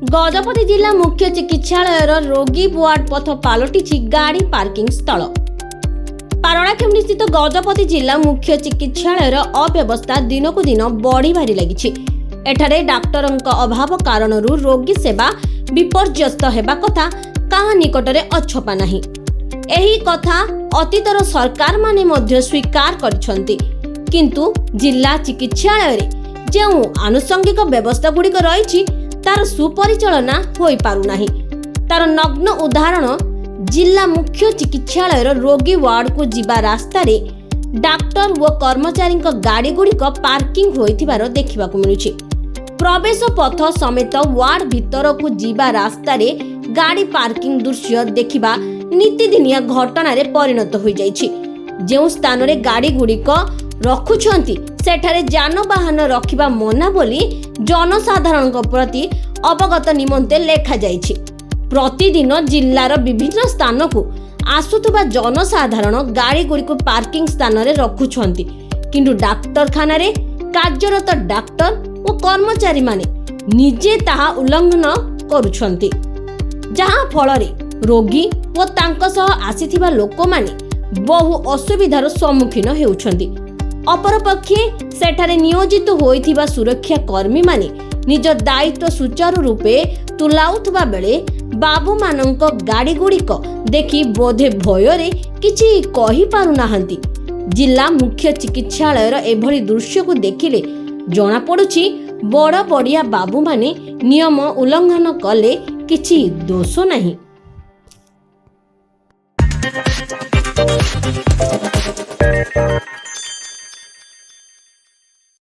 गजपति जिला मुख्य चिकित्सालय रोगी वार्ड पथ पलटि गाड़ी पार्किंग स्थल। पारणाखेमुंडी स्थित गजपति जिला मुख्य चिकित्सालय अव्यवस्था दिनकु दिन बढ़िबार लगी। एठारे डाक्तरों अभाव कारण रोगी सेवा विपर्यस्त हेबा कथा कहा निकटरे अछपा नहीं। एही कथा अतीतर सरकार माने मध्य स्वीकार करछंती, किंतु जिला चिकित्सालय रे जेउ आनुषंगिक व्यवस्था गुड़िक रही तार सुपरिचालना होई पारु नाही। तार नग्न उदाहरण जिला मुख्य चिकित्सालय रोगी वार्ड को जीवा रास्ता रे डाक्टर व कर्मचारी गाड़ी गुड़िक पार्किंग होइथिबार देखिबाकु मिलुछि। प्रवेश पथ समेत वार्ड भीतर को जीवा रास्ता रे गाड़ी पार्किंग दृश्य देखिबा नीतिदिनिया घटना रे परिणत होई जाइछि। जेउ स्थान रे गाड़ी गुड़िक रखुछंती सेठारे जानवाहन रखिबा मना बोली जनसाधारण प्रति अवगत निमंते लेखा जाइछि। प्रतिदिन जिल्लार विभिन्न स्थान को आसुथबा जनसाधारण गाड़ी गुड़ी को पार्किंग स्थान रे रखुछंती, किंतु डाक्तरखाना रे कार्यरत डाक्तर और कर्मचारी माने निजे ताहा उल्लंघन करुछंती, जहां फल रे रोगी और तांको सह आसीथिबा लोक माने बहु असुविधार सम्मुखीन हेउछंती। अपरपक्षे सेठारे नियोजित होइथिबा सुरक्षा कर्मी माने निज दायित्व सुचारू रूपे तुलाउथबा बेले बाबू मानक गाड़ी गुड़िक देखि बोधे भୟରେ किछि कहि पारु नाहंती। जिला मुख्य चिकित्सालयर एभली दृश्य को देखिले जणा पड़ुछि बड़ बड़िया बाबू माने नियम उल्लंघन कले किछि दोष नहीं।